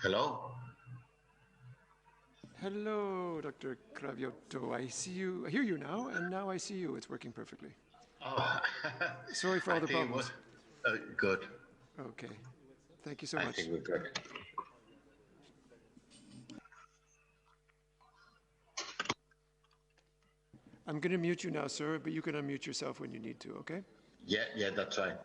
Hello. Hello, Dr. Cravioto. I see you, I hear you now, and now I see you. It's working perfectly. Oh, Sorry for I all the think it was problems. good. Okay. Thank you so I much. think we're good. I'm going to mute you now, sir, but you can unmute yourself when you need to, okay? Yeah, yeah, that's right.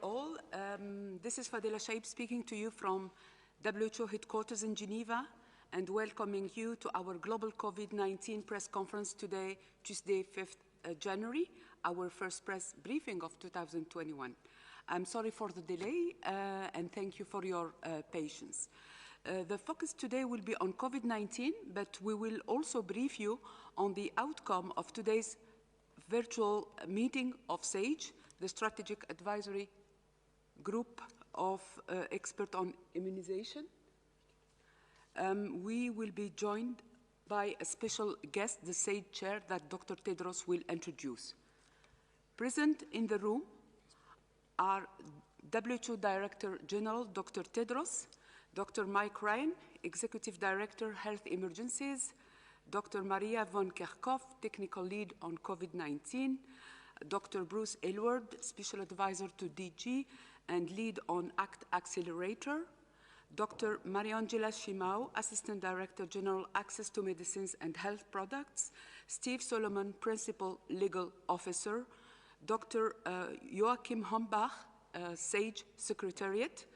all. This is Fadela Shaib speaking to you from WHO headquarters in Geneva and welcoming you to our global COVID-19 press conference today, Tuesday, 5th January, our first press briefing of 2021. I'm sorry for the delay and thank you for your patience. The focus today will be on COVID-19, but we will also brief you on the outcome of today's virtual meeting of SAGE, the Strategic Advisory Group of experts on immunization. We will be joined by a special guest, the SAGE chair that Dr. Tedros will introduce. Present in the room are WHO Director General Dr. Tedros, Dr. Mike Ryan, Executive Director, Health Emergencies, Dr. Maria von Kerkhoff, Technical Lead on COVID-19, Dr. Bruce Aylward, Special Advisor to DG and Lead on ACT Accelerator, Dr. Mariangela Shimao, Assistant Director General, Access to Medicines and Health Products, Steve Solomon, Principal Legal Officer, Dr. Joachim Hombach, SAGE Secretariat.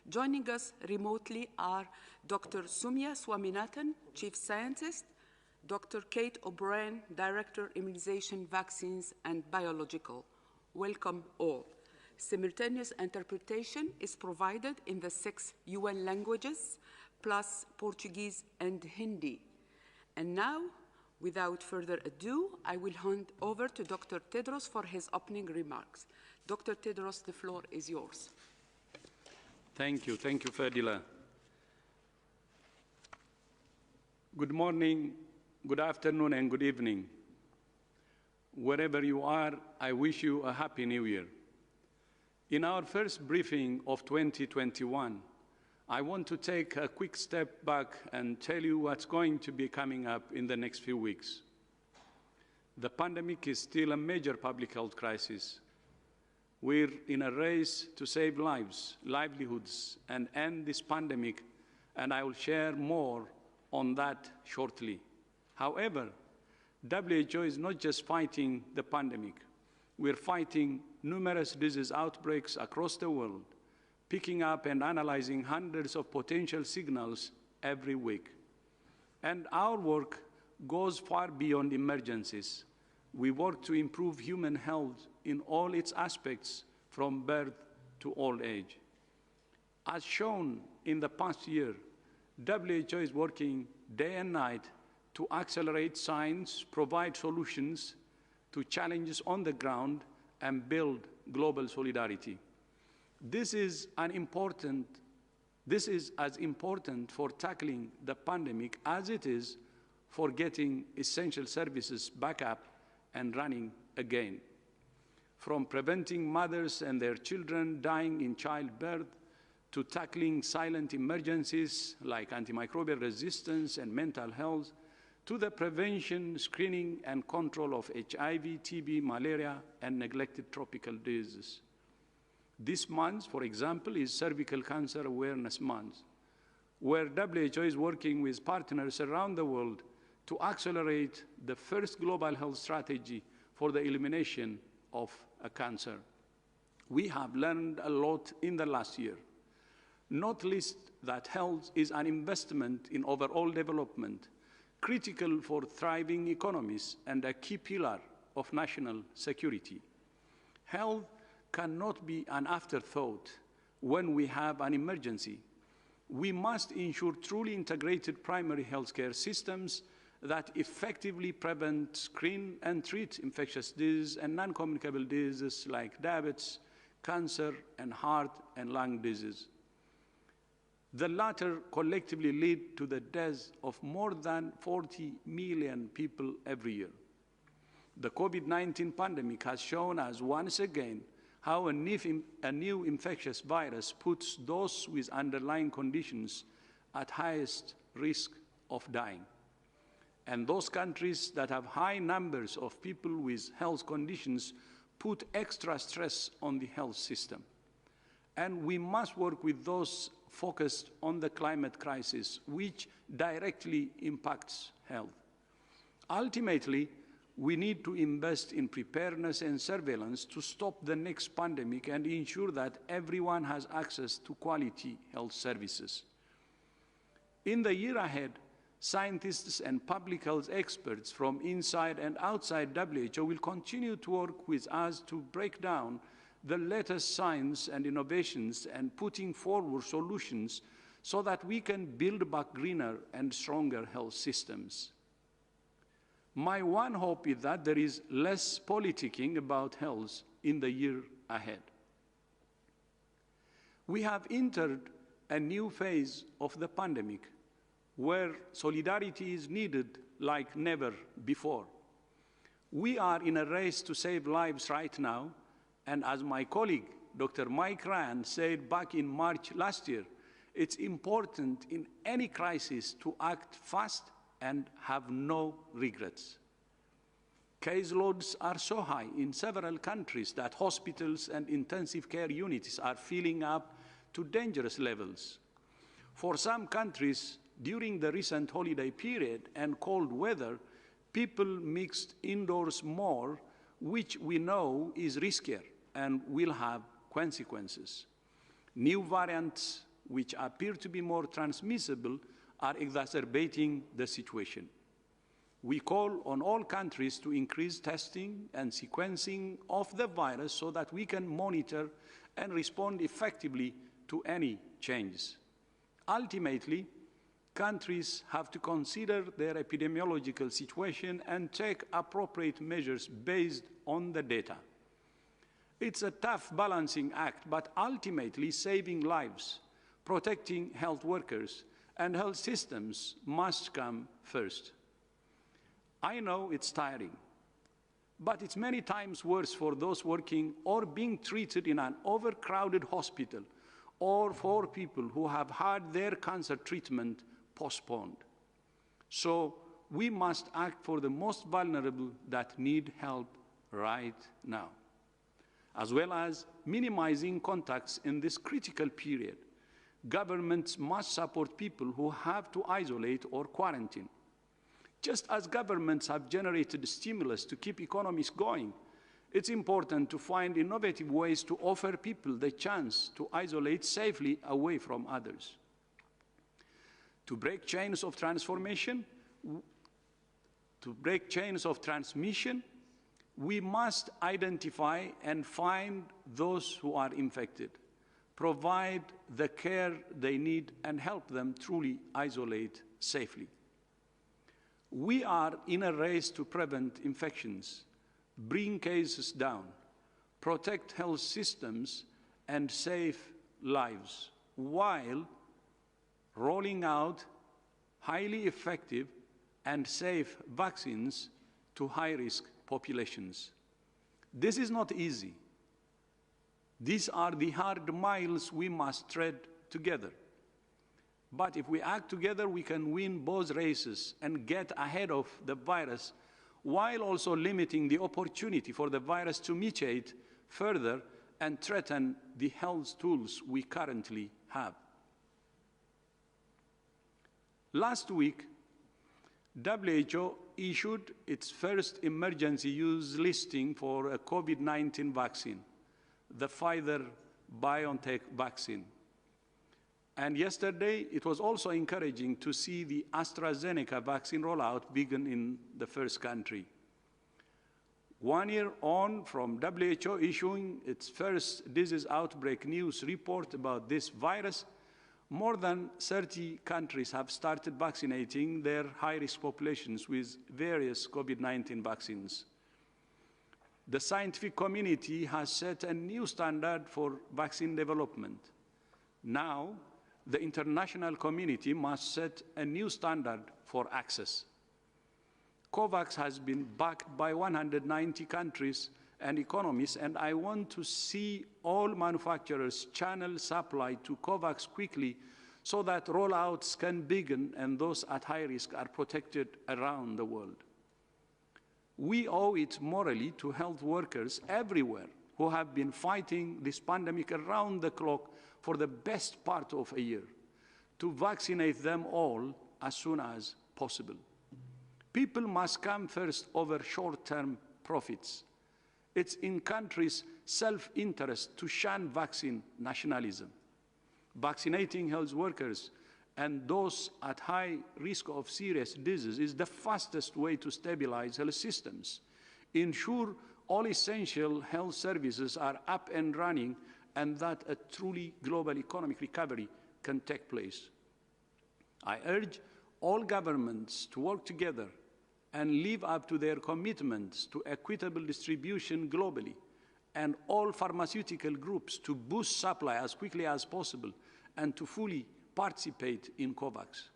Joining us remotely are Dr. Sumya Swaminathan, Chief Scientist, Dr. Kate O'Brien, Director, Immunization, Vaccines, and Biological. Welcome all. Simultaneous interpretation is provided in the 6 UN languages, plus Portuguese and Hindi. And now, without further ado, I will hand over to Dr. Tedros for his opening remarks. Dr. Tedros, the floor is yours. Thank you, Fadila. Good morning, good afternoon, and good evening. Wherever you are, I wish you a Happy New Year. In our first briefing of 2021, I want to take a quick step back and tell you what's going to be coming up in the next few weeks. The pandemic is still a major public health crisis. We're in a race to save lives, livelihoods, and end this pandemic, and I will share more on that shortly. However, WHO is not just fighting the pandemic. We're fighting numerous disease outbreaks across the world, picking up and analyzing hundreds of potential signals every week. And our work goes far beyond emergencies. We work to improve human health in all its aspects, from birth to old age. As shown in the past year, WHO is working day and night to accelerate science, provide solutions to challenges on the ground, and build global solidarity. This is as important for tackling the pandemic as it is for getting essential services back up and running again. From preventing mothers and their children dying in childbirth to tackling silent emergencies like antimicrobial resistance and mental health, to the prevention, screening, and control of HIV, TB, malaria, and neglected tropical diseases. This month, for example, is Cervical Cancer Awareness Month, where WHO is working with partners around the world to accelerate the first global health strategy for the elimination of a cancer. We have learned a lot in the last year, not least that health is an investment in overall development, critical for thriving economies and a key pillar of national security. Health cannot be an afterthought when we have an emergency. We must ensure truly integrated primary healthcare systems that effectively prevent, screen, and treat infectious diseases and non-communicable diseases like diabetes, cancer, and heart and lung disease. The latter collectively lead to the deaths of more than 40 million people every year. The COVID-19 pandemic has shown us once again how a new infectious virus puts those with underlying conditions at highest risk of dying. And those countries that have high numbers of people with health conditions put extra stress on the health system. And we must work with those focused on the climate crisis, which directly impacts health. Ultimately, We need to invest in preparedness and surveillance to stop the next pandemic and ensure that everyone has access to quality health services. In the year ahead, scientists and public health experts from inside and outside WHO will continue to work with us to break down the latest science and innovations and putting forward solutions so that we can build back greener and stronger health systems. My one hope is that there is less politicking about health in the year ahead. We have entered a new phase of the pandemic where solidarity is needed like never before. We are in a race to save lives right now, and as my colleague, Dr. Mike Ryan, said back in March last year, it's important in any crisis to act fast and have no regrets. Case loads are so high in several countries that hospitals and intensive care units are filling up to dangerous levels. For some countries, during the recent holiday period and cold weather, people mixed indoors more, which we know is riskier and will have consequences. New variants, which appear to be more transmissible, are exacerbating the situation. We call on all countries to increase testing and sequencing of the virus so that we can monitor and respond effectively to any changes. Ultimately, countries have to consider their epidemiological situation and take appropriate measures based on the data. It's a tough balancing act, but ultimately saving lives, protecting health workers, and health systems must come first. I know it's tiring, but it's many times worse for those working or being treated in an overcrowded hospital or for people who have had their cancer treatment postponed. So we must act for the most vulnerable that need help right now, as well as minimizing contacts in this critical period. Governments must support people who have to isolate or quarantine. Just as governments have generated stimulus to keep economies going, it's important to find innovative ways to offer people the chance to isolate safely away from others. To break chains of transmission, we must identify and find those who are infected, provide the care they need, and help them truly isolate safely. We are in a race to prevent infections, bring cases down, protect health systems, and save lives, while rolling out highly effective and safe vaccines to high-risk populations. This is not easy. These are the hard miles we must tread together. But if we act together, we can win both races and get ahead of the virus, while also limiting the opportunity for the virus to mutate further and threaten the health tools we currently have. Last week, WHO issued its first emergency use listing for a COVID-19 vaccine, the Pfizer-BioNTech vaccine. And yesterday, it was also encouraging to see the AstraZeneca vaccine rollout begin in the first country. 1 year on from WHO issuing its first disease outbreak news report about this virus, more than 30 countries have started vaccinating their high-risk populations with various COVID-19 vaccines. The scientific community has set a new standard for vaccine development. Now, the international community must set a new standard for access. COVAX has been backed by 190 countries and economies, and I want to see all manufacturers channel supply to COVAX quickly so that rollouts can begin and those at high risk are protected around the world. We owe it morally to health workers everywhere who have been fighting this pandemic around the clock for the best part of a year, to vaccinate them all as soon as possible. People must come first over short-term profits. It's in countries' self-interest to shun vaccine nationalism. Vaccinating health workers and those at high risk of serious disease is the fastest way to stabilize health systems, ensure all essential health services are up and running, and that a truly global economic recovery can take place. I urge all governments to work together and live up to their commitments to equitable distribution globally, and all pharmaceutical groups to boost supply as quickly as possible and to fully participate in COVAX.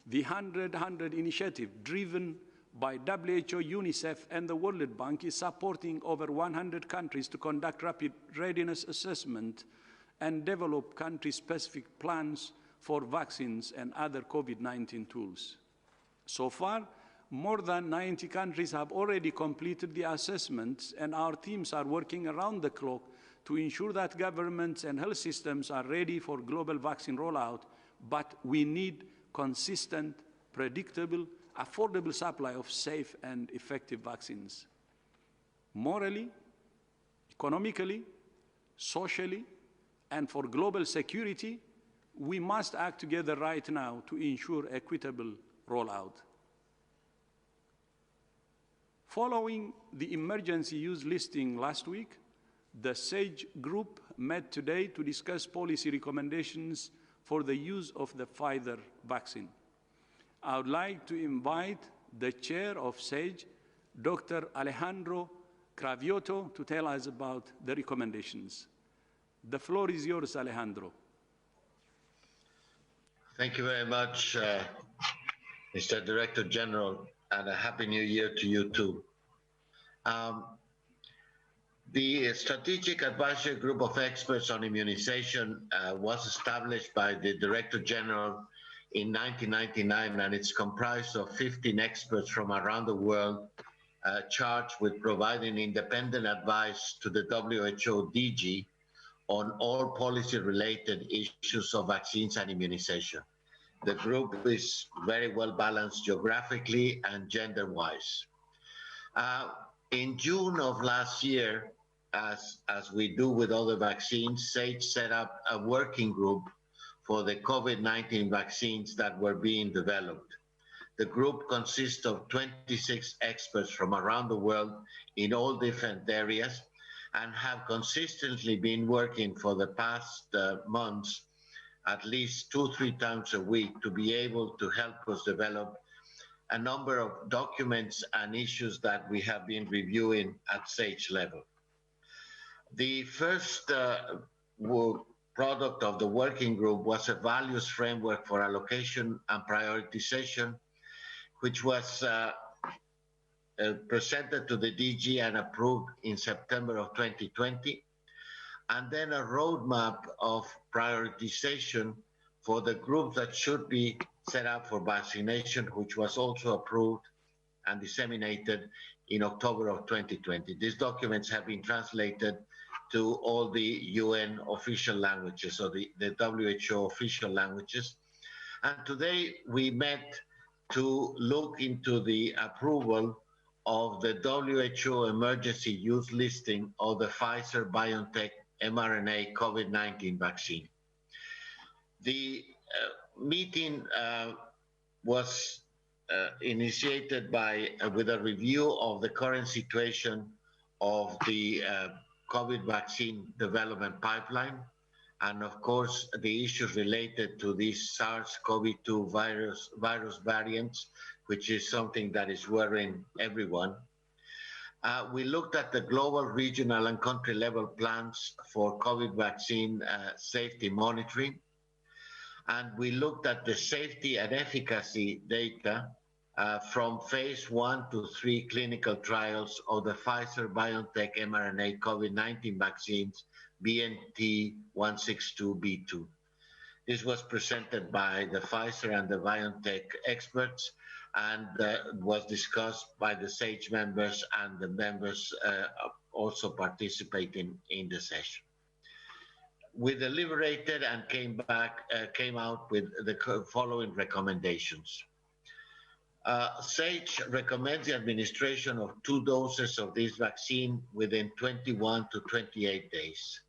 The 100-100 initiative, driven by WHO, UNICEF, and the World Bank, is supporting over 100 countries to conduct rapid readiness assessment and develop country-specific plans for vaccines and other COVID-19 tools. So far, more than 90 countries have already completed the assessments, and our teams are working around the clock to ensure that governments and health systems are ready for global vaccine rollout, but we need consistent, predictable, affordable supply of safe and effective vaccines. Morally, economically, socially, and for global security, we must act together right now to ensure equitable rollout. Following the emergency use listing last week, the SAGE group met today to discuss policy recommendations for the use of the Pfizer vaccine. I would like to invite the chair of SAGE, Dr. Alejandro Cravioto, to tell us about the recommendations. The floor is yours, Alejandro. Thank you very much, Mr. Director General, and a Happy New Year to you too. The Strategic Advisory Group of Experts on Immunization was established by the Director General in 1999, and it's comprised of 15 experts from around the world charged with providing independent advice to the WHO DG on all policy-related issues of vaccines and immunization. The group is very well balanced geographically and gender-wise. In June of last year, as we do with other vaccines, SAGE set up a working group for the COVID-19 vaccines that were being developed. The group consists of 26 experts from around the world in all different areas, and have consistently been working for the past months, at least 2-3 times a week, to be able to help us develop a number of documents and issues that we have been reviewing at SAGE level. The first product of the working group was a values framework for allocation and prioritization, which was presented to the DG and approved in September of 2020, and then a roadmap of prioritization for the groups that should be set up for vaccination, which was also approved and disseminated in October of 2020. These documents have been translated to all the UN official languages, or the WHO official languages. And today we met to look into the approval of the WHO emergency use listing of the Pfizer-BioNTech mRNA COVID-19 vaccine. The meeting was initiated with a review of the current situation of the COVID vaccine development pipeline, and of course the issues related to these SARS-CoV-2 virus variants, which is something that is worrying everyone. We looked at the global, regional, and country level plans for COVID vaccine safety monitoring. And we looked at the safety and efficacy data from phase 1 to 3 clinical trials of the Pfizer-BioNTech mRNA COVID-19 vaccines, BNT162b2. This was presented by the Pfizer and the BioNTech experts, and was discussed by the SAGE members and the members also participating in the session. We deliberated and came out with the following recommendations. SAGE recommends the administration of 2 doses of this vaccine within 21 to 28 days.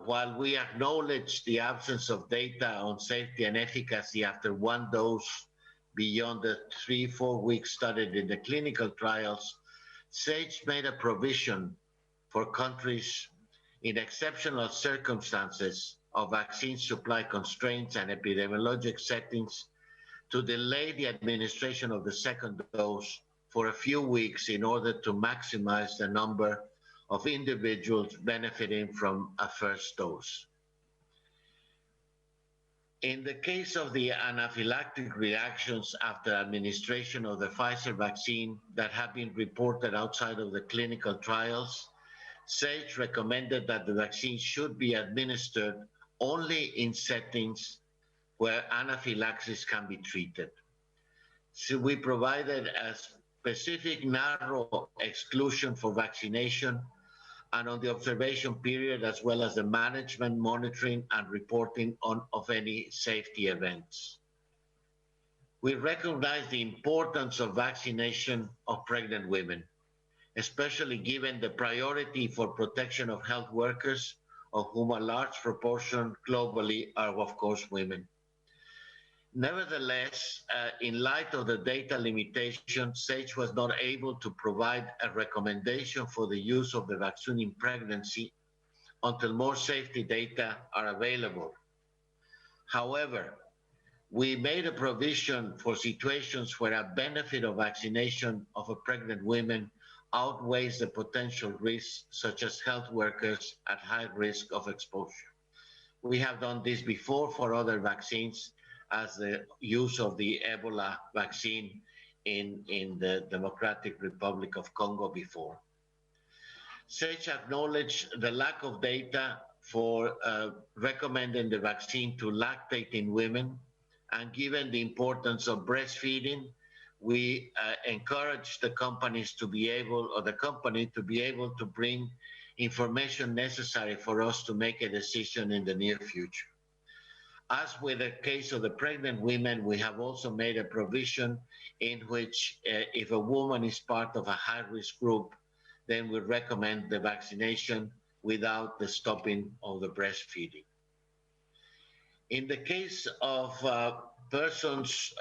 While we acknowledge the absence of data on safety and efficacy after 1 dose beyond the 3-4 weeks studied in the clinical trials, SAGE made a provision for countries in exceptional circumstances of vaccine supply constraints and epidemiologic settings to delay the administration of the 2nd dose for a few weeks in order to maximize the number of individuals benefiting from a first dose. In the case of the anaphylactic reactions after administration of the Pfizer vaccine that have been reported outside of the clinical trials, SAGE recommended that the vaccine should be administered only in settings where anaphylaxis can be treated. So we provided a specific narrow exclusion for vaccination and on the observation period, as well as the management, monitoring, and reporting of any safety events. We recognize the importance of vaccination of pregnant women, especially given the priority for protection of health workers, of whom a large proportion globally are, of course, women. Nevertheless, in light of the data limitations, SAGE was not able to provide a recommendation for the use of the vaccine in pregnancy until more safety data are available. However, we made a provision for situations where a benefit of vaccination of a pregnant woman outweighs the potential risks, such as health workers at high risk of exposure. We have done this before for other vaccines, as the use of the Ebola vaccine in the Democratic Republic of Congo before. SAGE acknowledged the lack of data for recommending the vaccine to lactating women, and given the importance of breastfeeding, we encourage the companies to be able, or the company to be able to bring information necessary for us to make a decision in the near future. As with the case of the pregnant women, we have also made a provision in which if a woman is part of a high-risk group, then we recommend the vaccination without the stopping of the breastfeeding. In the case of persons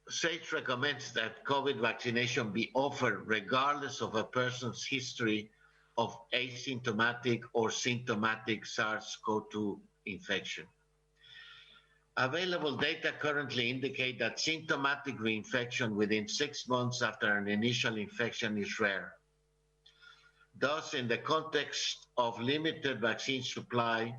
SAGE recommends that COVID vaccination be offered regardless of a person's history of asymptomatic or symptomatic SARS-CoV-2 infection. Available data currently indicate that symptomatic reinfection within 6 months after an initial infection is rare. Thus, in the context of limited vaccine supply,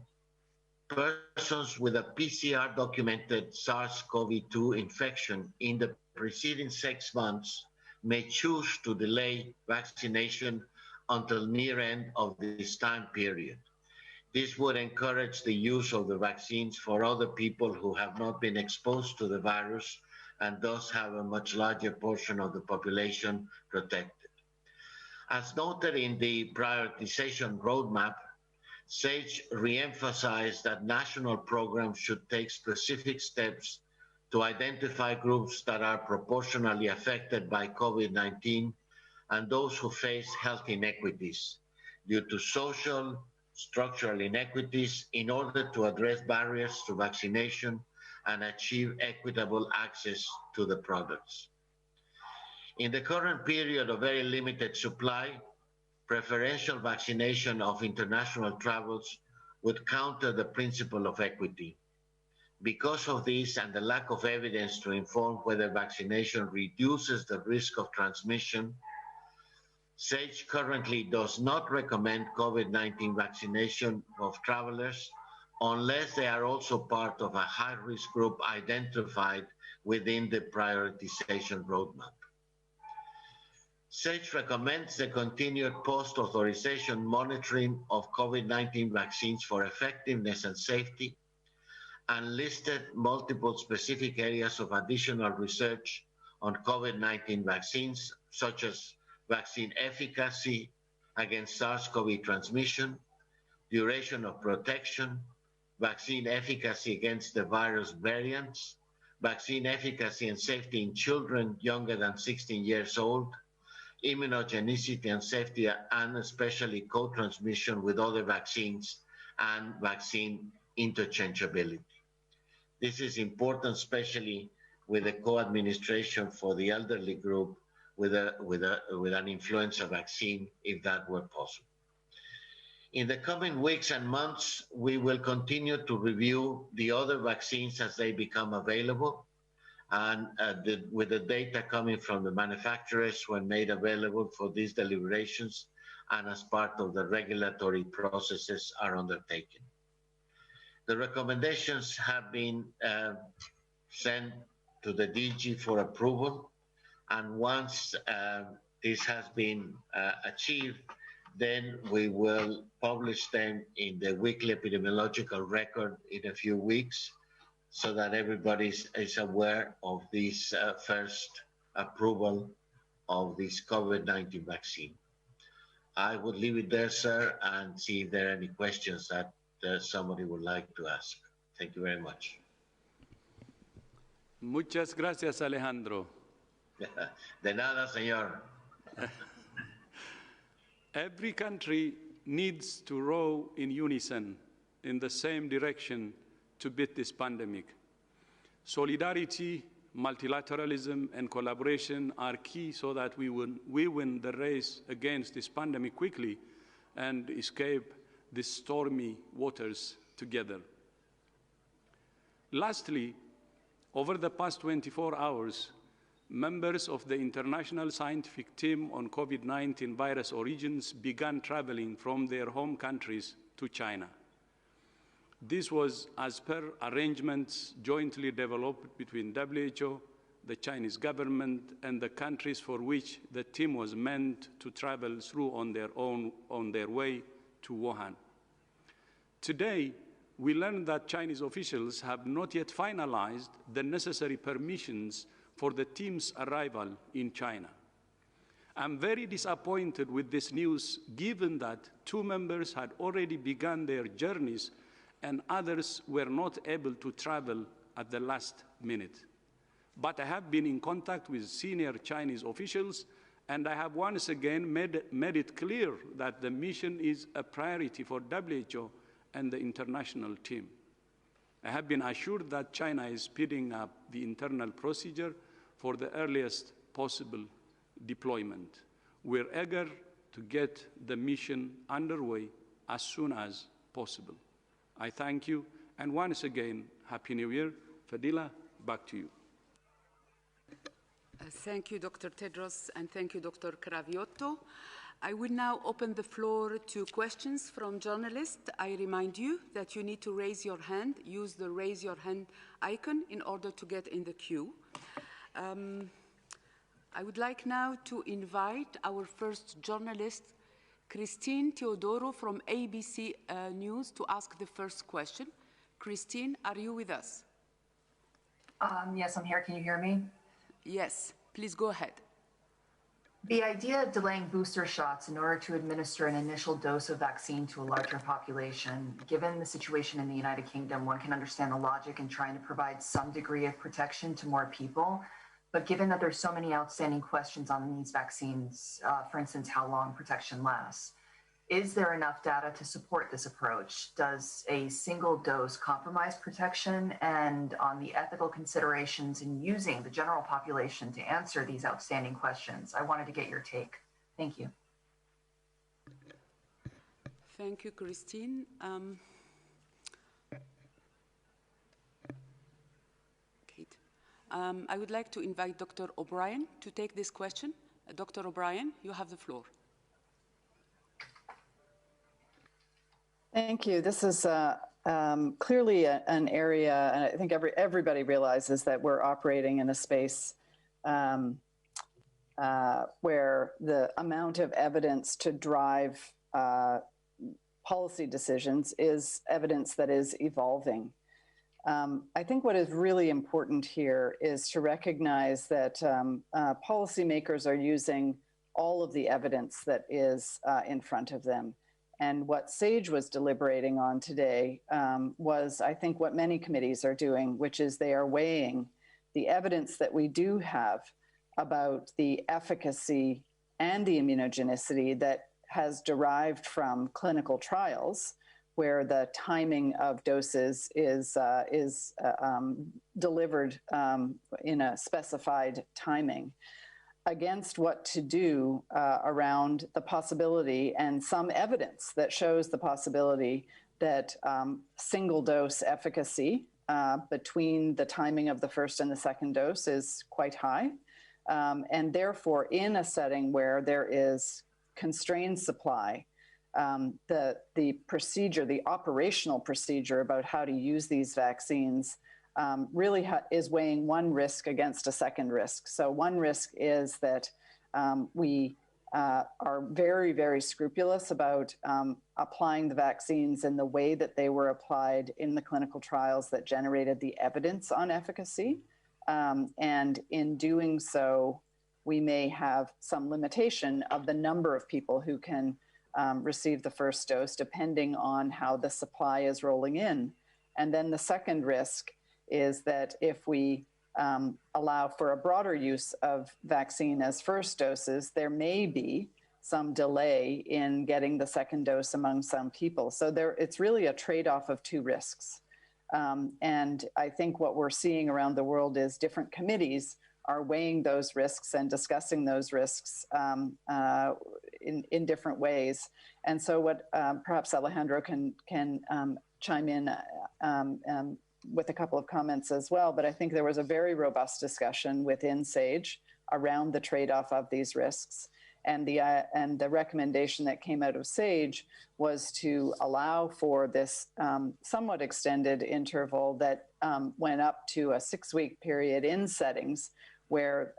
persons with a PCR documented SARS-CoV-2 infection in the preceding 6 months may choose to delay vaccination until near end of this time period. This would encourage the use of the vaccines for other people who have not been exposed to the virus and thus have a much larger portion of the population protected. As noted in the prioritization roadmap, SAGE re-emphasized that national programs should take specific steps to identify groups that are proportionally affected by COVID-19 and those who face health inequities due to social, structural inequities in order to address barriers to vaccination and achieve equitable access to the products. In the current period of very limited supply, preferential vaccination of international travels would counter the principle of equity. Because of this and the lack of evidence to inform whether vaccination reduces the risk of transmission, SAGE currently does not recommend COVID-19 vaccination of travelers unless they are also part of a high-risk group identified within the prioritization roadmap. SAGE recommends the continued post-authorization monitoring of COVID-19 vaccines for effectiveness and safety, and listed multiple specific areas of additional research on COVID-19 vaccines, such as vaccine efficacy, against SARS-CoV transmission, duration of protection, vaccine efficacy against the virus variants, vaccine efficacy and safety in children younger than 16 years old, immunogenicity and safety, and especially co-transmission with other vaccines and vaccine interchangeability. This is important, especially with the co-administration for the elderly group with an influenza vaccine, if that were possible. In the coming weeks and months, we will continue to review the other vaccines as they become available, and with the data coming from the manufacturers when made available for these deliberations and as part of the regulatory processes are undertaken. The recommendations have been sent to the DG for approval, and once this has been achieved, then we will publish them in the weekly epidemiological record in a few weeks so that everybody is aware of this first approval of this COVID-19 vaccine. I would leave it there, sir, and see if there are any questions that somebody would like to ask. Thank you very much. Muchas gracias, Alejandro. De nada, señor. Every country needs to row in unison in the same direction to beat this pandemic. Solidarity, multilateralism, and collaboration are key so that we win the race against this pandemic quickly and escape the stormy waters together. Lastly, over the past 24 hours, members of the International Scientific Team on COVID-19 virus origins began traveling from their home countries to China. This was as per arrangements jointly developed between WHO, the Chinese government, and the countries for which the team was meant to travel through on their way to Wuhan. Today, we learned that Chinese officials have not yet finalized the necessary permissions for the team's arrival in China. I'm very disappointed with this news, given that 2 members had already begun their journeys and others were not able to travel at the last minute. But I have been in contact with senior Chinese officials, and I have once again made it clear that the mission is a priority for WHO and the international team. I have been assured that China is speeding up the internal procedure for the earliest possible deployment. We're eager to get the mission underway as soon as possible. I thank you, and once again, Happy New Year. Fadila, back to you. Thank you, Dr. Tedros, and thank you, Dr. Craviotto. I will now open the floor to questions from journalists. I remind you that you need to raise your hand, use the raise your hand icon in order to get in the queue. I would like now to invite our first journalist, Christine Teodoro from ABC News, to ask the first question. Christine, are you with us? Yes, I'm here. Can you hear me? Yes, please go ahead. The idea of delaying booster shots in order to administer an initial dose of vaccine to a larger population, given the situation in the United Kingdom, one can understand the logic in trying to provide some degree of protection to more people. But given that there's so many outstanding questions on these vaccines, for instance, how long protection lasts, is there enough data to support this approach? Does a single dose compromise protection? And on the ethical considerations in using the general population to answer these outstanding questions, I wanted to get your take. Thank you. Thank you, Christine. Kate. I would like to invite Dr. O'Brien to take this question. Dr. O'Brien, you have the floor. Thank you. This is clearly an area, and I think everybody realizes that we're operating in a space where the amount of evidence to drive policy decisions is evidence that is evolving. I think what is really important here is to recognize that policymakers are using all of the evidence that is in front of them. And what SAGE was deliberating on today was, I think, what many committees are doing, which is they are weighing the evidence that we do have about the efficacy and the immunogenicity that has derived from clinical trials, where the timing of doses is delivered in a specified timing, against what to do around the possibility and some evidence that shows the possibility that single dose efficacy between the timing of the first and the second dose is quite high. And therefore, in a setting where there is constrained supply, the procedure, the operational procedure about how to use these vaccines really is weighing one risk against a second risk. So one risk is that we are very, very scrupulous about applying the vaccines in the way that they were applied in the clinical trials that generated the evidence on efficacy. And in doing so, we may have some limitation of the number of people who can receive the first dose, depending on how the supply is rolling in. And then the second risk is that if we allow for a broader use of vaccine as first doses, there may be some delay in getting the second dose among some people. So it's really a trade-off of two risks. And I think what we're seeing around the world is different committees are weighing those risks and discussing those risks in different ways. And so what perhaps Alejandro can chime in with a couple of comments as well, but I think there was a very robust discussion within SAGE around the trade-off of these risks. And the recommendation that came out of SAGE was to allow for this somewhat extended interval that went up to a 6-week period in settings where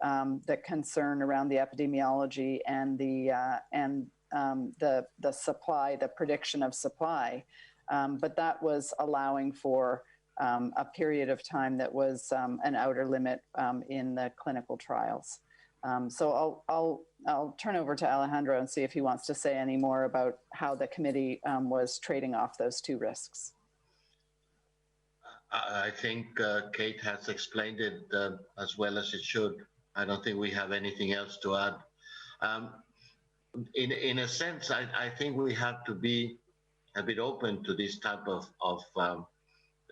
the concern around the epidemiology and the supply, the prediction of supply, but that was allowing for a period of time that was an outer limit in the clinical trials. So I'll turn over to Alejandro and see if he wants to say any more about how the committee was trading off those two risks. I think Kate has explained it as well as it should. I don't think we have anything else to add. In a sense, I think we have to be a bit open to this type of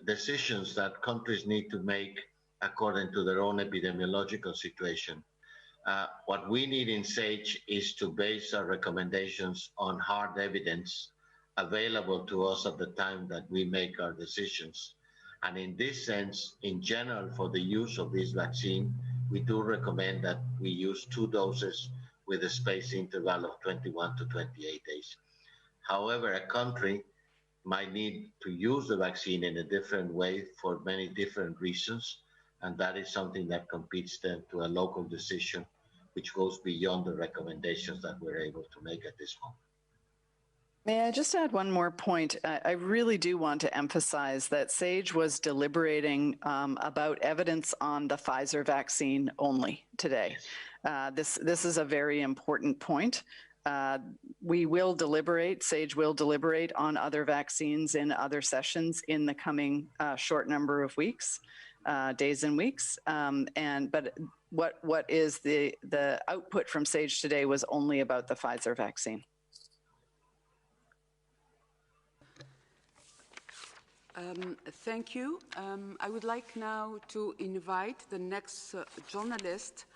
decisions that countries need to make according to their own epidemiological situation. What we need in SAGE is to base our recommendations on hard evidence available to us at the time that we make our decisions. And in this sense, in general, for the use of this vaccine, we do recommend that we use 2 doses with a space interval of 21 to 28 days. However, a country might need to use the vaccine in a different way for many different reasons, and that is something that competes then to a local decision, which goes beyond the recommendations that we're able to make at this moment. May I just add one more point? I really do want to emphasize that SAGE was deliberating about evidence on the Pfizer vaccine only today. This is a very important point. We will deliberate, SAGE will deliberate on other vaccines in other sessions in the coming short number of weeks, days and weeks. But what is the output from SAGE today was only about the Pfizer vaccine. Thank you. I would like now to invite the next journalist.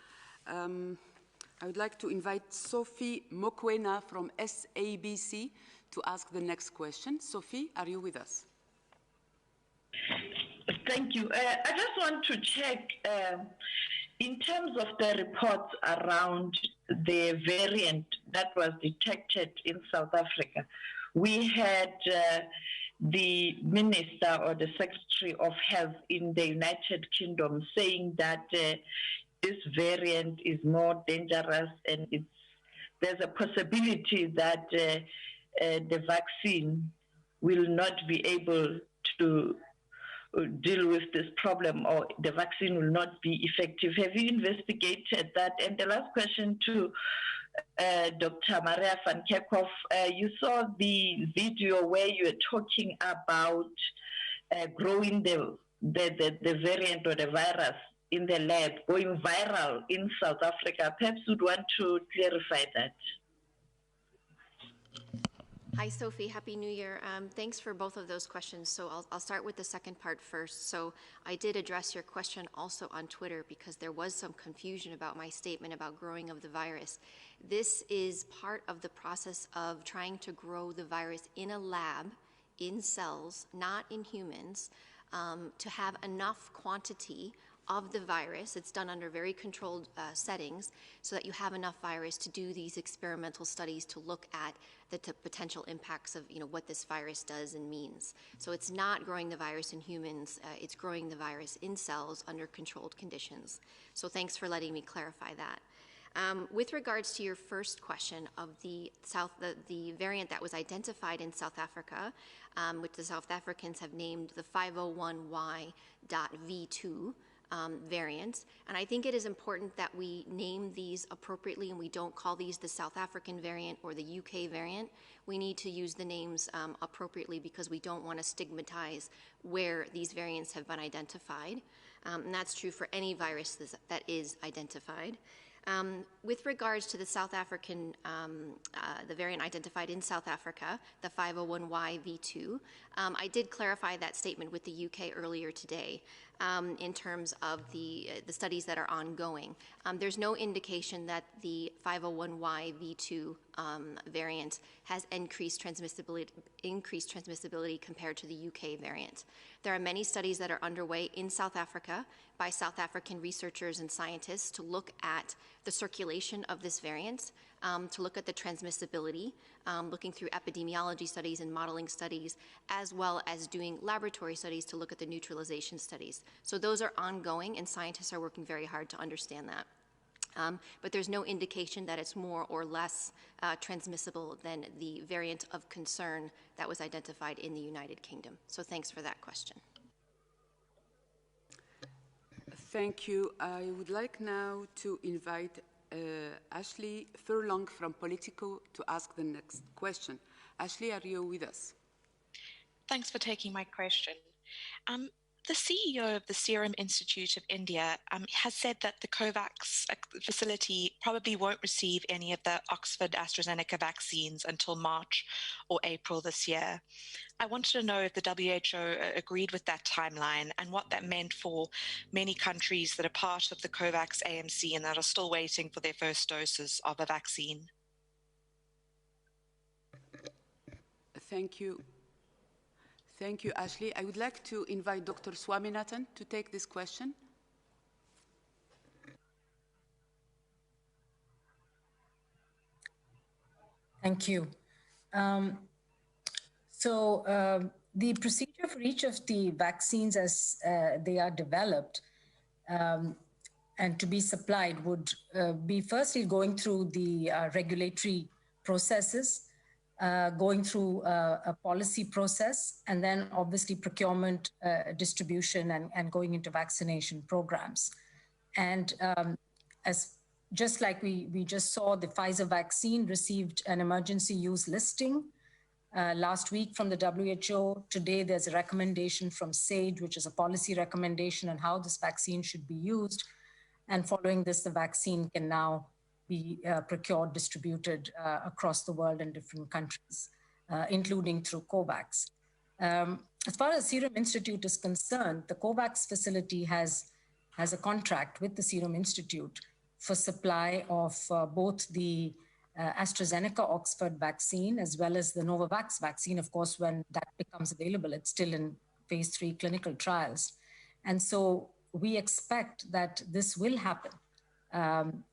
I would like to invite Sophie Mokwena from SABC to ask the next question. Sophie, are you with us? Thank you. I just want to check, in terms of the reports around the variant that was detected in South Africa, we had the Minister or the Secretary of Health in the United Kingdom saying that this variant is more dangerous and there's a possibility that the vaccine will not be able to deal with this problem, or the vaccine will not be effective. Have you investigated that? And the last question to Dr. Maria van Kerkhoff, you saw the video where you were talking about growing the variant or the virus in the lab, going viral in South Africa. Perhaps you'd want to clarify that. Hi, Sophie. Happy New Year. Thanks for both of those questions. So I'll start with the second part first. So I did address your question also on Twitter because there was some confusion about my statement about growing of the virus. This is part of the process of trying to grow the virus in a lab, in cells, not in humans, to have enough quantity of the virus. It's done under very controlled settings so that you have enough virus to do these experimental studies to look at the potential impacts of what this virus does and means. So it's not growing the virus in humans, it's growing the virus in cells under controlled conditions. So thanks for letting me clarify that. With regards to your first question of the variant that was identified in South Africa, which the South Africans have named the 501Y.V2 variants. And I think it is important that we name these appropriately and we don't call these the South African variant or the UK variant. We need to use the names appropriately because we don't want to stigmatize where these variants have been identified. And that's true for any virus that is identified. With regards to the South African, the variant identified in South Africa, the 501Y.V2, I did clarify that statement with the UK earlier today in terms of the studies that are ongoing. There's no indication that the 501Y.V2 variant has increased transmissibility compared to the UK variant. There are many studies that are underway in South Africa by South African researchers and scientists to look at the circulation of this variant, to look at the transmissibility, looking through epidemiology studies and modeling studies, as well as doing laboratory studies to look at the neutralization studies. So those are ongoing and scientists are working very hard to understand that. But there's no indication that it's more or less transmissible than the variant of concern that was identified in the United Kingdom. So thanks for that question. Thank you. I would like now to invite Ashley Furlong from Politico to ask the next question. Ashley, are you with us? Thanks for taking my question. The CEO of the Serum Institute of India has said that the COVAX facility probably won't receive any of the Oxford AstraZeneca vaccines until March or April this year. I wanted to know if the WHO agreed with that timeline and what that meant for many countries that are part of the COVAX AMC and that are still waiting for their first doses of a vaccine. Thank you. Thank you, Ashley. I would like to invite Dr. Swaminathan to take this question. Thank you. The procedure for each of the vaccines as they are developed and to be supplied would be firstly going through the regulatory processes, going through a policy process, and then obviously procurement, distribution, and going into vaccination programs. And just like we just saw, the Pfizer vaccine received an emergency use listing last week from the WHO. Today, there's a recommendation from SAGE, which is a policy recommendation on how this vaccine should be used. And following this, the vaccine can now be procured, distributed across the world in different countries, including through COVAX. As far as Serum Institute is concerned, the COVAX facility has a contract with the Serum Institute for supply of both the AstraZeneca Oxford vaccine as well as the Novavax vaccine. Of course, when that becomes available, it's still in phase 3 clinical trials. And so we expect that this will happen.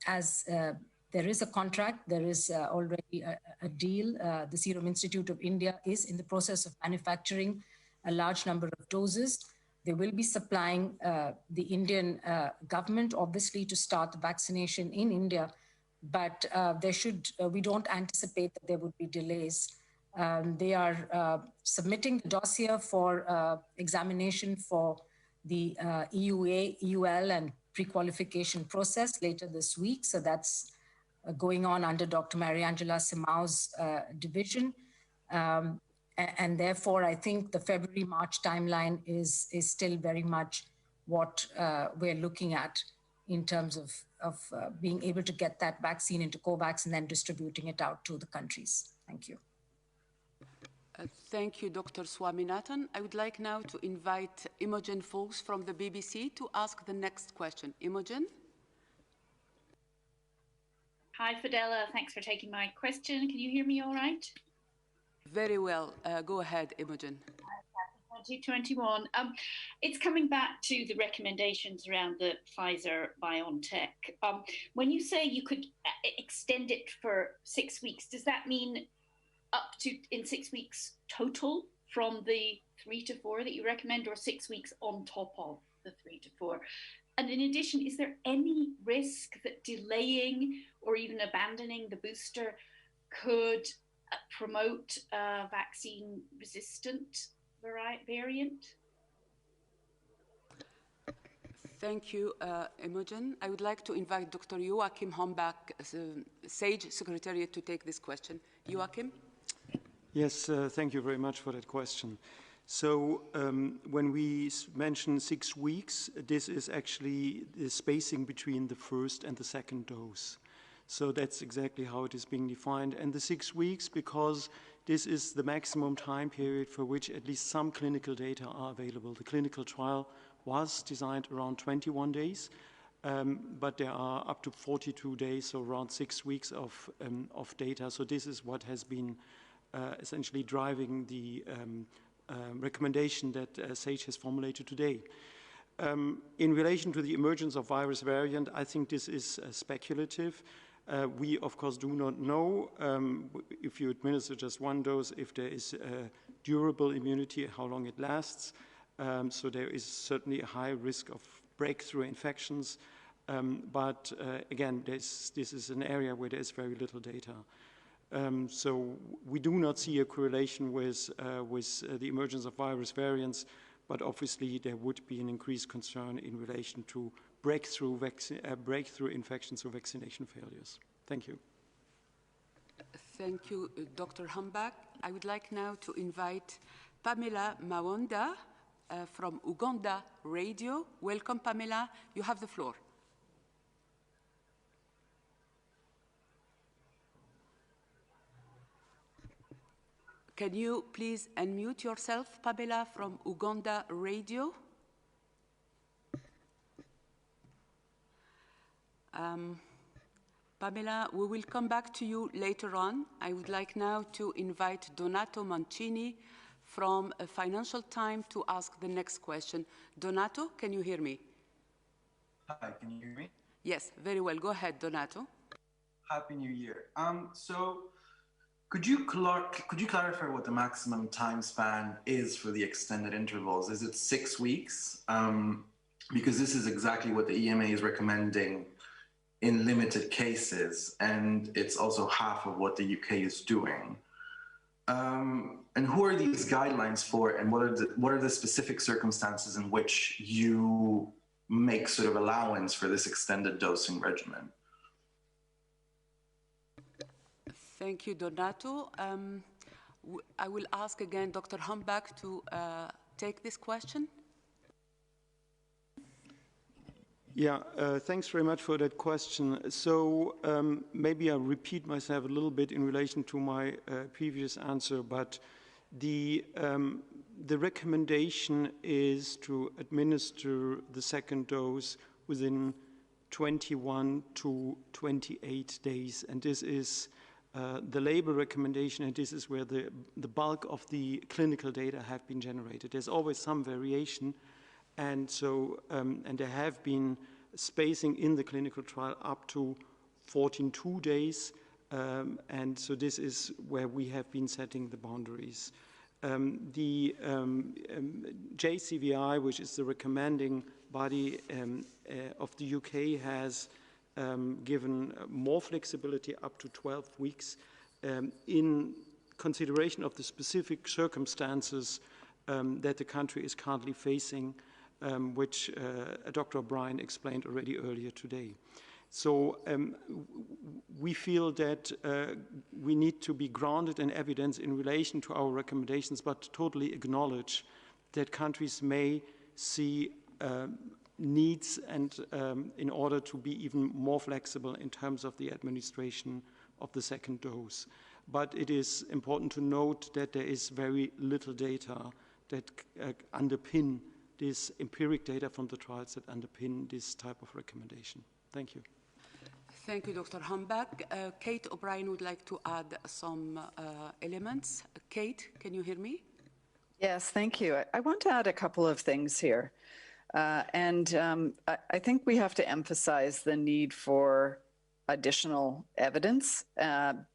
As there is a contract, there is already a deal. The Serum Institute of India is in the process of manufacturing a large number of doses. They will be supplying the Indian government, obviously, to start the vaccination in India, but we don't anticipate that there would be delays. They are submitting the dossier for examination for the EUA, EUL, and pre-qualification process later this week. So that's going on under Dr. Mariangela Simau's division. And therefore, I think the February-March timeline is still very much what we're looking at in terms of being able to get that vaccine into COVAX and then distributing it out to the countries. Thank you. Thank you, Dr. Swaminathan. I would like now to invite Imogen Fox from the BBC to ask the next question. Imogen? Hi, Fidela. Thanks for taking my question. Can you hear me all right? Very well. Go ahead, Imogen. 2021. It's coming back to the recommendations around the Pfizer-BioNTech. When you say you could extend it for 6 weeks, does that mean up to in 6 weeks total from the 3 to 4 that you recommend, or 6 weeks on top of the 3 to 4? And in addition, is there any risk that delaying or even abandoning the booster could promote vaccine-resistant variant? Thank you, Imogen. I would like to invite Dr. Joachim Hombach, SAGE Secretariat, to take this question. Joachim? Yes, thank you very much for that question. So when we mention 6 weeks, this is actually the spacing between the first and the second dose. So that's exactly how it is being defined. And the 6 weeks, because this is the maximum time period for which at least some clinical data are available. The clinical trial was designed around 21 days, but there are up to 42 days, so around 6 weeks of data. So this is what has been essentially driving the recommendation that SAGE has formulated today. In relation to the emergence of virus variant, I think this is speculative. We, of course, do not know if you administer just one dose, if there is durable immunity, how long it lasts. So there is certainly a high risk of breakthrough infections. But again, this is an area where there is very little data. So we do not see a correlation with the emergence of virus variants, but obviously there would be an increased concern in relation to breakthrough infections or vaccination failures. Thank you. Thank you, Dr. Hombach. I would like now to invite Pamela Mawonda from Uganda Radio. Welcome, Pamela. You have the floor. Can you please unmute yourself, Pamela, from Uganda Radio? Pamela, we will come back to you later on. I would like now to invite Donato Mancini from Financial Times to ask the next question. Donato, can you hear me? Hi, can you hear me? Yes, very well. Go ahead, Donato. Happy New Year. Could you clarify what the maximum time span is for the extended intervals? Is it 6 weeks? Because this is exactly what the EMA is recommending in limited cases, and it's also half of what the UK is doing. And who are these guidelines for, and what are the specific circumstances in which you make sort of allowance for this extended dosing regimen? Thank you, Donato. I will ask again Dr. Hombach to take this question. Yeah, thanks very much for that question. So maybe I'll repeat myself a little bit in relation to my previous answer, but the recommendation is to administer the second dose within 21 to 28 days, and this is the label recommendation, and this is where the bulk of the clinical data have been generated. There's always some variation, and so and there have been spacing in the clinical trial up to 14 days, and so this is where we have been setting the boundaries. The JCVI, which is the recommending body of the UK, has given more flexibility up to 12 weeks in consideration of the specific circumstances that the country is currently facing, which Dr. O'Brien explained already earlier today. So we feel that we need to be grounded in evidence in relation to our recommendations, but totally acknowledge that countries may see needs and in order to be even more flexible in terms of the administration of the second dose. But it is important to note that there is very little data that underpin this empiric data from the trials that underpin this type of recommendation. Thank you. Thank you, Dr. Humbach. Kate O'Brien would like to add some elements. Kate, can you hear me? Yes, thank you. I want to add a couple of things here. I think we have to emphasize the need for additional evidence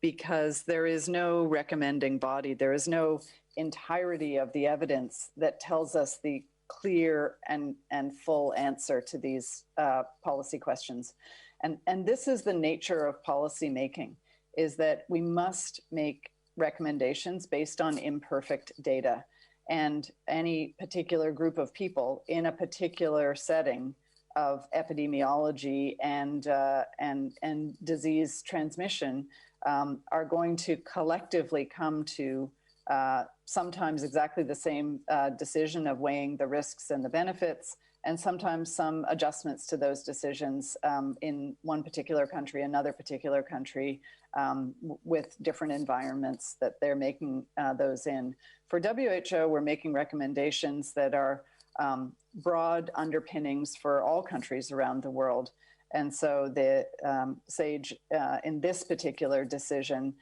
because there is no recommending body. There is no entirety of the evidence that tells us the clear and full answer to these policy questions. And this is the nature of policy making, is that we must make recommendations based on imperfect data. And any particular group of people in a particular setting of epidemiology and disease transmission are going to collectively come to sometimes exactly the same decision of weighing the risks and the benefits, and sometimes some adjustments to those decisions in one particular country, another particular country, with different environments that they're making those in. For WHO, we're making recommendations that are broad underpinnings for all countries around the world. And so the SAGE in this particular decision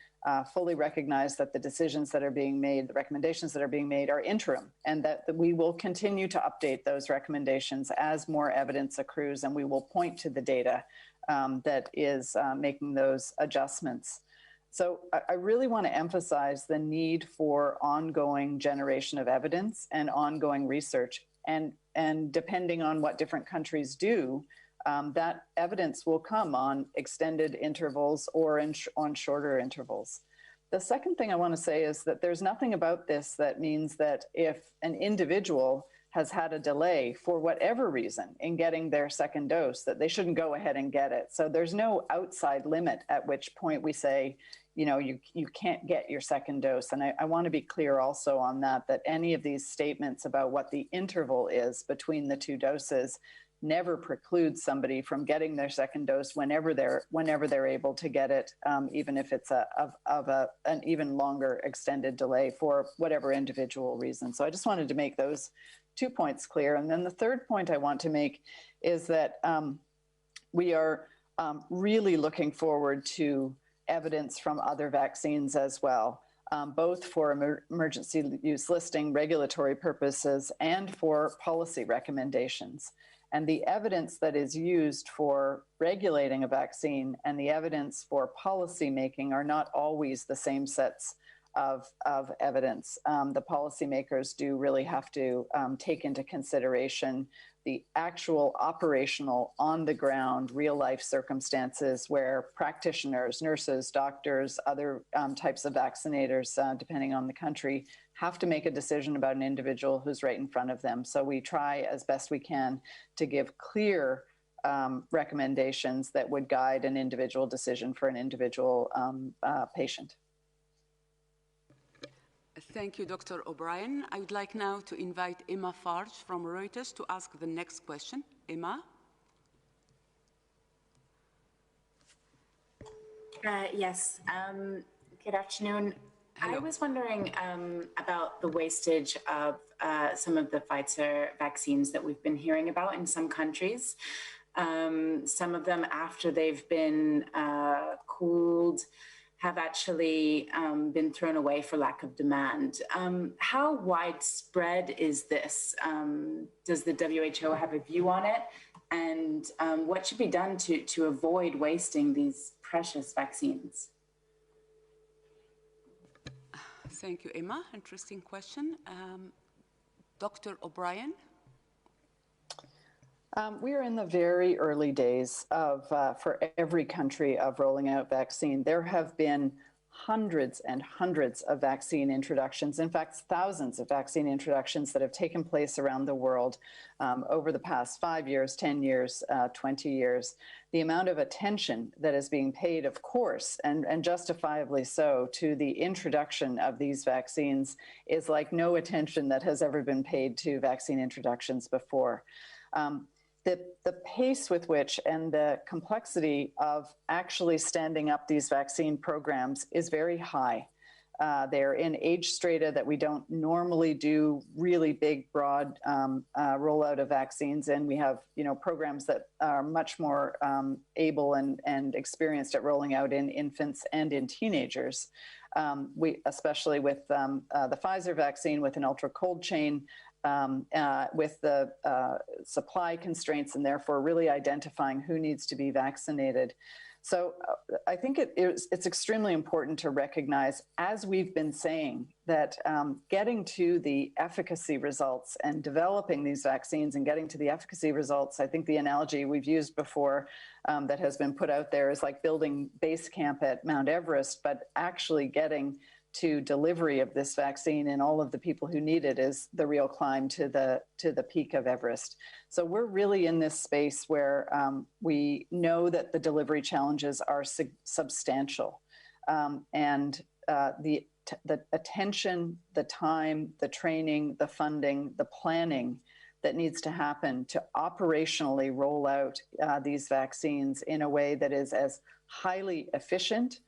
fully recognize that the decisions that are being made, the recommendations that are being made are interim, and that we will continue to update those recommendations as more evidence accrues, and we will point to the data that is making those adjustments. So I really want to emphasize the need for ongoing generation of evidence and ongoing research. And depending on what different countries do, that evidence will come on extended intervals or on shorter intervals. The second thing I want to say is that there's nothing about this that means that if an individual has had a delay for whatever reason in getting their second dose, that they shouldn't go ahead and get it. So there's no outside limit at which point we say, you can't get your second dose. And I want to be clear also on that any of these statements about what the interval is between the two doses never precludes somebody from getting their second dose whenever they're able to get it, even if it's an even longer extended delay for whatever individual reason. So I just wanted to make those 2 points clear. And then the third point I want to make is that we are really looking forward to evidence from other vaccines as well, both for emergency use listing, regulatory purposes, and for policy recommendations. And the evidence that is used for regulating a vaccine and the evidence for policy making are not always the same sets of evidence. The policymakers do really have to take into consideration the actual operational, on the ground, real life circumstances where practitioners, nurses, doctors, other types of vaccinators, depending on the country, have to make a decision about an individual who's right in front of them. So we try as best we can to give clear recommendations that would guide an individual decision for an individual patient. Thank you, Dr. O'Brien. I would like now to invite Emma Farge from Reuters to ask the next question. Emma? Yes. Good afternoon. Hello. I was wondering about the wastage of some of the Pfizer vaccines that we've been hearing about in some countries. Some of them, after they've been cooled, have actually been thrown away for lack of demand. How widespread is this? Does the WHO have a view on it? And what should be done to avoid wasting these precious vaccines? Thank you, Emma. Interesting question. Dr. O'Brien? We are in the very early days of, for every country, of rolling out vaccine. There have been hundreds and hundreds of vaccine introductions, in fact, thousands of vaccine introductions that have taken place around the world over the past 5 years, 10 years, 20 years. The amount of attention that is being paid, of course, and justifiably so, to the introduction of these vaccines is like no attention that has ever been paid to vaccine introductions before. The pace with which and the complexity of actually standing up these vaccine programs is very high. They're in age strata that we don't normally do really big, broad rollout of vaccines, and we have programs that are much more able and experienced at rolling out in infants and in teenagers. Especially with the Pfizer vaccine with an ultra cold chain, with the supply constraints, and therefore really identifying who needs to be vaccinated. So I think it's extremely important to recognize, as we've been saying, that getting to the efficacy results and developing these vaccines and getting to the efficacy results, I think the analogy we've used before that has been put out there is like building base camp at Mount Everest, but actually getting to delivery of this vaccine and all of the people who need it is the real climb to the peak of Everest. So we're really in this space where we know that the delivery challenges are substantial, and the attention, the time, the training, the funding, the planning that needs to happen to operationally roll out these vaccines in a way that is as highly efficient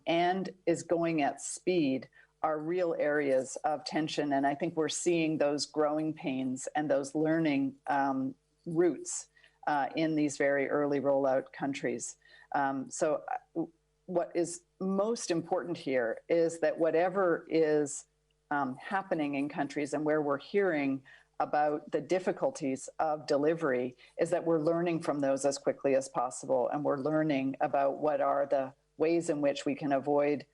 and is going at speed are real areas of tension. And I think we're seeing those growing pains and those learning roots in these very early rollout countries. So what is most important here is that whatever is happening in countries and where we're hearing about the difficulties of delivery is that we're learning from those as quickly as possible. And we're learning about what are the ways in which we can avoid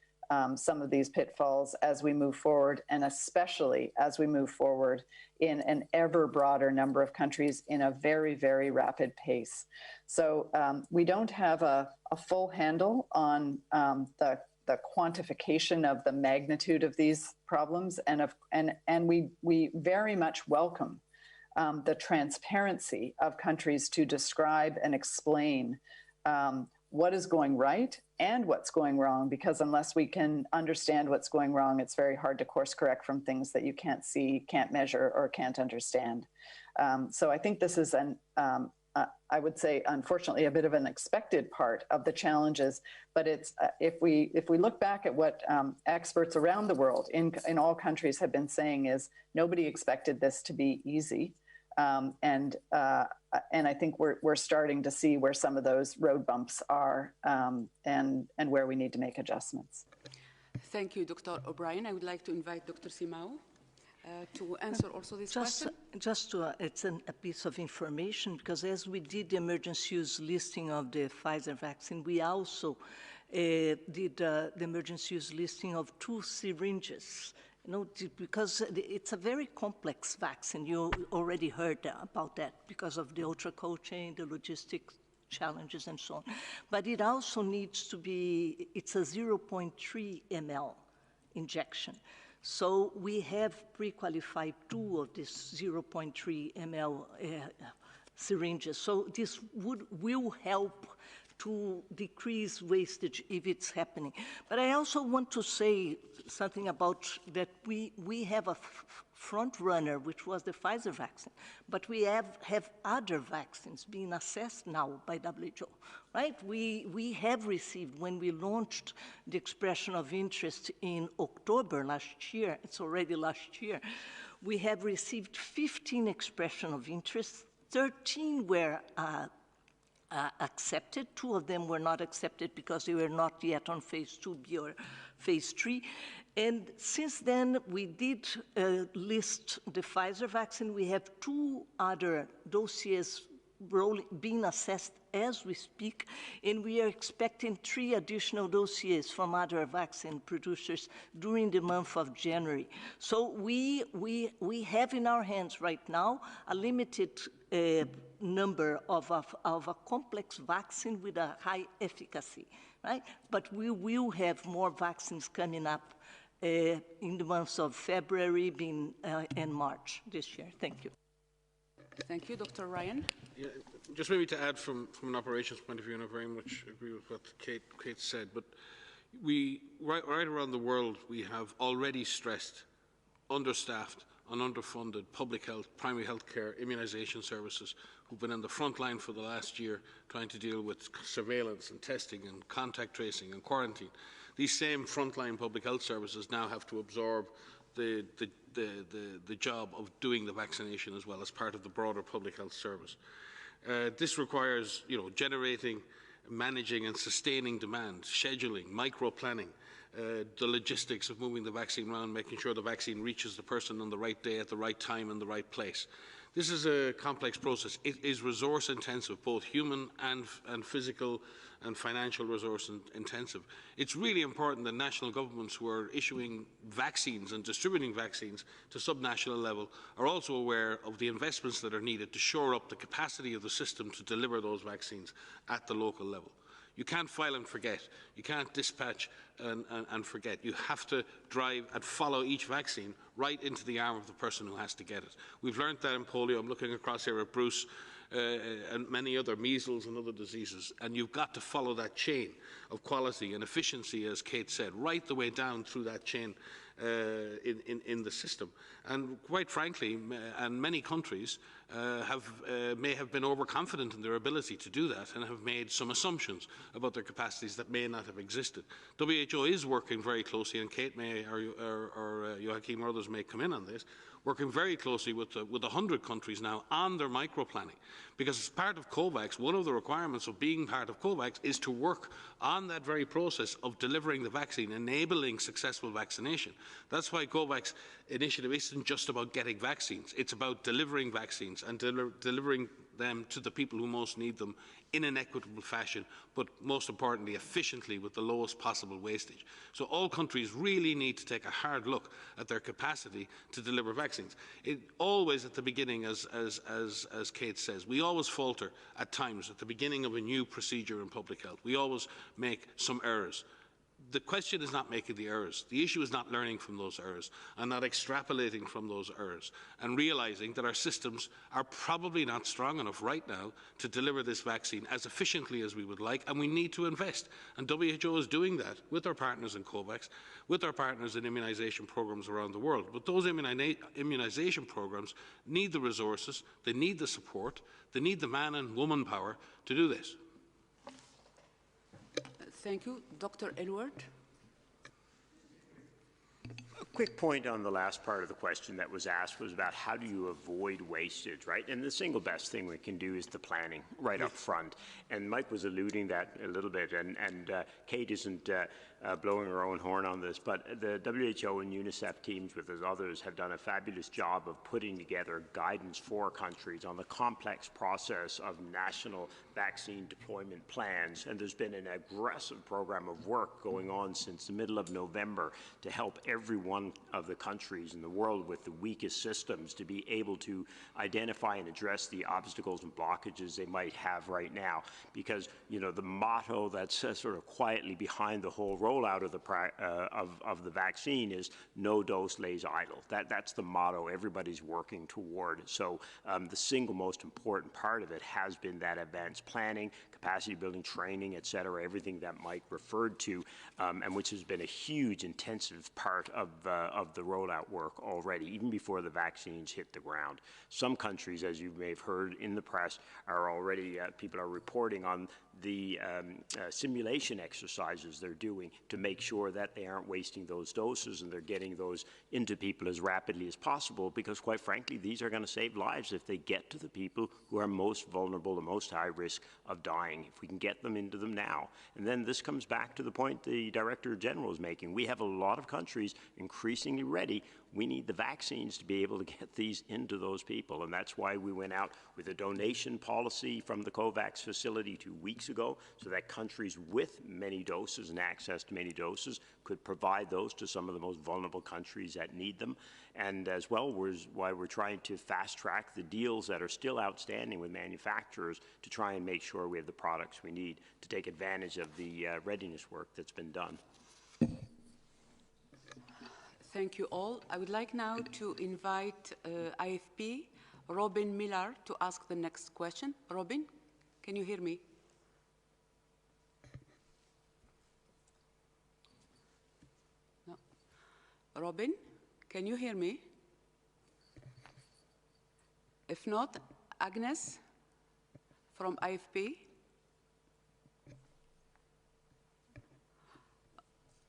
some of these pitfalls as we move forward, and especially as we move forward in an ever broader number of countries in a very, very rapid pace. So we don't have a full handle on the quantification of the magnitude of these problems, and we very much welcome the transparency of countries to describe and explain what is going right and what's going wrong, because unless we can understand what's going wrong, it's very hard to course correct from things that you can't see, can't measure, or can't understand. So I think this is I would say, unfortunately, a bit of an expected part of the challenges. But it's if we look back at what experts around the world in all countries have been saying is nobody expected this to be easy. And I think we're starting to see where some of those road bumps are and where we need to make adjustments. Thank you, Dr. O'Brien. I would like to invite Dr. Simao to answer also this question. It's a piece of information, because as we did the emergency use listing of the Pfizer vaccine, we also did the emergency use listing of 2 syringes. Because it's a very complex vaccine. You already heard about that because of the ultra cold chain, the logistics challenges, and so on. But it also needs to be, it's a 0.3 ml injection. So we have pre-qualified 2 of these 0.3 ml syringes. So this will help to decrease wastage if it's happening. But I also want to say something about that we have a front runner, which was the Pfizer vaccine, but we have other vaccines being assessed now by WHO, right? We have received, when we launched the expression of interest in October last year, it's already last year, we have received 15 expression of interest, 13 were accepted. 2 of them were not accepted because they were not yet on phase 2B or phase 3. And since then, we did list the Pfizer vaccine. We have 2 other dossiers being assessed as we speak, and we are expecting 3 additional dossiers from other vaccine producers during the month of January. So we have in our hands right now a limited number of a complex vaccine with a high efficacy right? But we will have more vaccines coming up in the months of February and March this year. Thank you. Thank you, Dr. Ryan. Yeah, just maybe to add from an operations point of view, and I very much agree with what Kate said, but right around the world, we have already stressed understaffed and underfunded public health, primary health care, immunisation services who've been in the front line for the last year trying to deal with surveillance and testing and contact tracing and quarantine. These same frontline public health services now have to absorb the job of doing the vaccination as well as part of the broader public health service. This requires, generating, managing and sustaining demand, scheduling, micro-planning, the logistics of moving the vaccine around, making sure the vaccine reaches the person on the right day at the right time in the right place. This is a complex process. It is resource intensive, both human and physical and financial resource intensive. It's really important that national governments who are issuing vaccines and distributing vaccines to subnational level are also aware of the investments that are needed to shore up the capacity of the system to deliver those vaccines at the local level. You can't file and forget. You can't dispatch and forget. You have to drive and follow each vaccine right into the arm of the person who has to get it. We've learned that in polio. I'm looking across here at Bruce and many other measles and other diseases. And you've got to follow that chain of quality and efficiency, as Kate said, right the way down through that chain in the system. And quite frankly, and many countries may have been overconfident in their ability to do that and have made some assumptions about their capacities that may not have existed. WHO is working very closely, and Kate may or Joachim or others may come in on this, working very closely with 100 countries now on their micro-planning. Because as part of COVAX, one of the requirements of being part of COVAX is to work on that very process of delivering the vaccine, enabling successful vaccination. That's why COVAX initiative isn't just about getting vaccines. It's about delivering vaccines and delivering them to the people who most need them in an equitable fashion, but most importantly, efficiently with the lowest possible wastage. So all countries really need to take a hard look at their capacity to deliver vaccines. It always at the beginning, as Kate says, we always falter at times at the beginning of a new procedure in public health. We always make some errors. The question is not making the errors. The issue is not learning from those errors and not extrapolating from those errors and realizing that our systems are probably not strong enough right now to deliver this vaccine as efficiently as we would like, and we need to invest. And WHO is doing that with our partners in COVAX, with our partners in immunisation programs around the world. But those immunisation programs need the resources, they need the support, they need the man and woman power to do this. Thank you. Dr. Elward. A quick point on the last part of the question that was asked was about how do you avoid wastage, right? And the single best thing we can do is the planning right up front. And Mike was alluding that a little bit, and Kate isn't blowing her own horn on this, but the WHO and UNICEF teams with others have done a fabulous job of putting together guidance for countries on the complex process of national vaccine deployment plans. And there's been an aggressive program of work going on since the middle of November to help every one of the countries in the world with the weakest systems to be able to identify and address the obstacles and blockages they might have right now. Because, the motto that's sort of quietly behind the whole rollout of the vaccine is no dose lays idle. That's the motto everybody's working toward. So the single most important part of it has been that advanced planning, capacity building, training, et cetera, everything that Mike referred to, and which has been a huge intensive part of the rollout work already, even before the vaccines hit the ground. Some countries, as you may have heard in the press, are already, people are reporting on the simulation exercises they're doing to make sure that they aren't wasting those doses and they're getting those into people as rapidly as possible, because quite frankly, these are going to save lives if they get to the people who are most vulnerable and most high risk of dying, if we can get them into them now. And then this comes back to the point the Director General is making. We have a lot of countries increasingly ready. We need the vaccines to be able to get these into those people. And that's why we went out with a donation policy from the COVAX facility 2 weeks weeks ago, so that countries with many doses and access to many doses could provide those to some of the most vulnerable countries that need them. And as well, why we're trying to fast-track the deals that are still outstanding with manufacturers to try and make sure we have the products we need to take advantage of the readiness work that's been done. Thank you all. I would like now to invite IFP Robin Miller to ask the next question. Robin, can you hear me? No. Robin, can you hear me? If not, Agnes from IFP.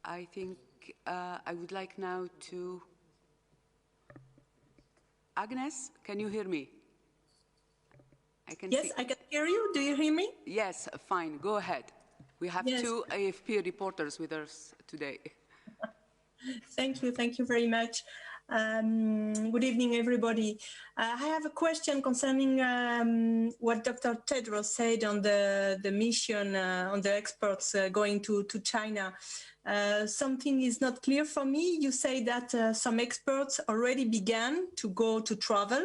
I think I would like now to... Agnes, can you hear me? Yes, I can hear you. Do you hear me? Yes, fine. Go ahead. We have two AFP reporters with us today. Thank you. Thank you very much. Good evening, everybody. I have a question concerning what Dr. Tedros said on the mission, on the experts going to China. Something is not clear for me. You say that some experts already began to go to travel,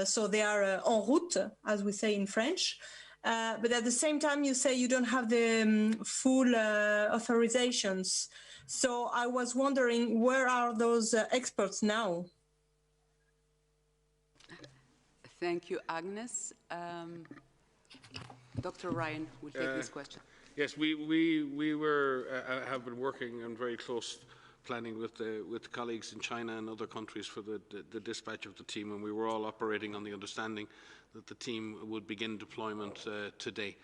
so they are en route, as we say in French. But at the same time, you say you don't have the full authorizations. So I was wondering, where are those experts now? Thank you, Agnes. Dr. Ryan will take this question. Yes, we have been working on very close planning with colleagues in China and other countries for the dispatch of the team, and we were all operating on the understanding that the team would begin deployment today.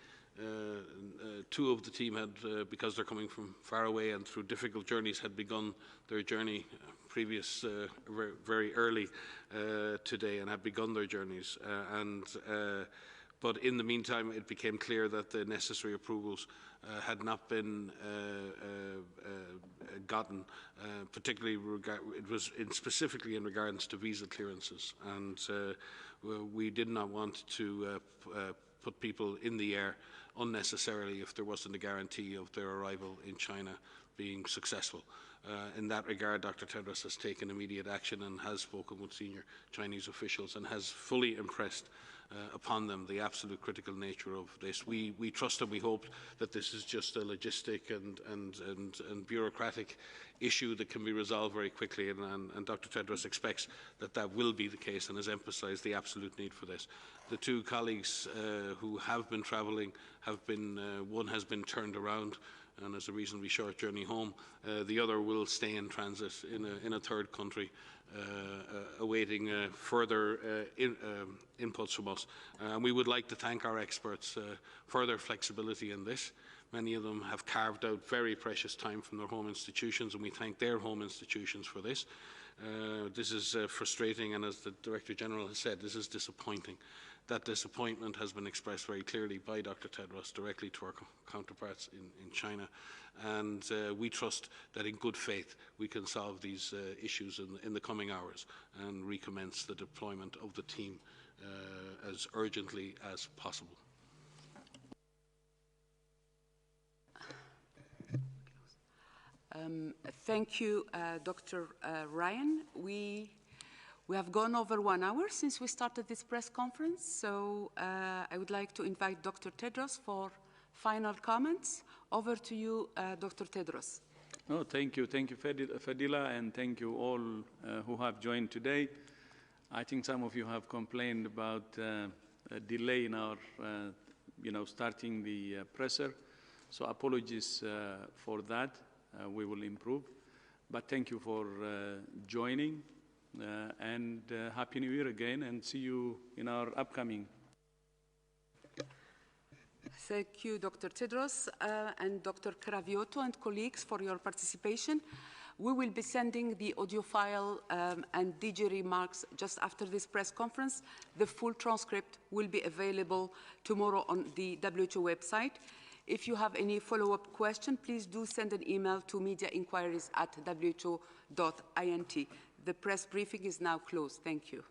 Two of the team had, because they're coming from far away and through difficult journeys, had begun their journey very early today and had begun their journeys. But in the meantime, it became clear that the necessary approvals had not been gotten, particularly it was specifically in regards to visa clearances, and we did not want to put people in the air unnecessarily if there wasn't a guarantee of their arrival in China being successful. In that regard, Dr. Tedros has taken immediate action and has spoken with senior Chinese officials and has fully impressed upon them the absolute critical nature of this. We trust and we hope that this is just a logistic and bureaucratic issue that can be resolved very quickly, and Dr. Tedros expects that that will be the case and has emphasised the absolute need for this. The two colleagues who have been travelling have been, one has been turned around and has a reasonably short journey home. The other will stay in transit in a third country, awaiting further inputs from us. We would like to thank our experts for their flexibility in this. Many of them have carved out very precious time from their home institutions, and we thank their home institutions for this. This is frustrating, and as the Director General has said, this is disappointing. That disappointment has been expressed very clearly by Dr. Tedros directly to our counterparts in China, and we trust that in good faith we can solve these issues in the coming hours and recommence the deployment of the team as urgently as possible. Thank you, Dr. Ryan. We have gone over 1 hour since we started this press conference, so I would like to invite Dr. Tedros for final comments. Over to you, Dr. Tedros. No, thank you. Thank you, Fadila, and thank you all who have joined today. I think some of you have complained about a delay in our, starting the presser. So apologies for that. We will improve. But thank you for joining. And Happy New Year again, and see you in our upcoming. Thank you, Dr. Tedros and Dr. Cravioto and colleagues for your participation. We will be sending the audio file and DG remarks just after this press conference. The full transcript will be available tomorrow on the WHO website. If you have any follow-up question, please do send an email to mediainquiries@who.int. The press briefing is now closed. Thank you.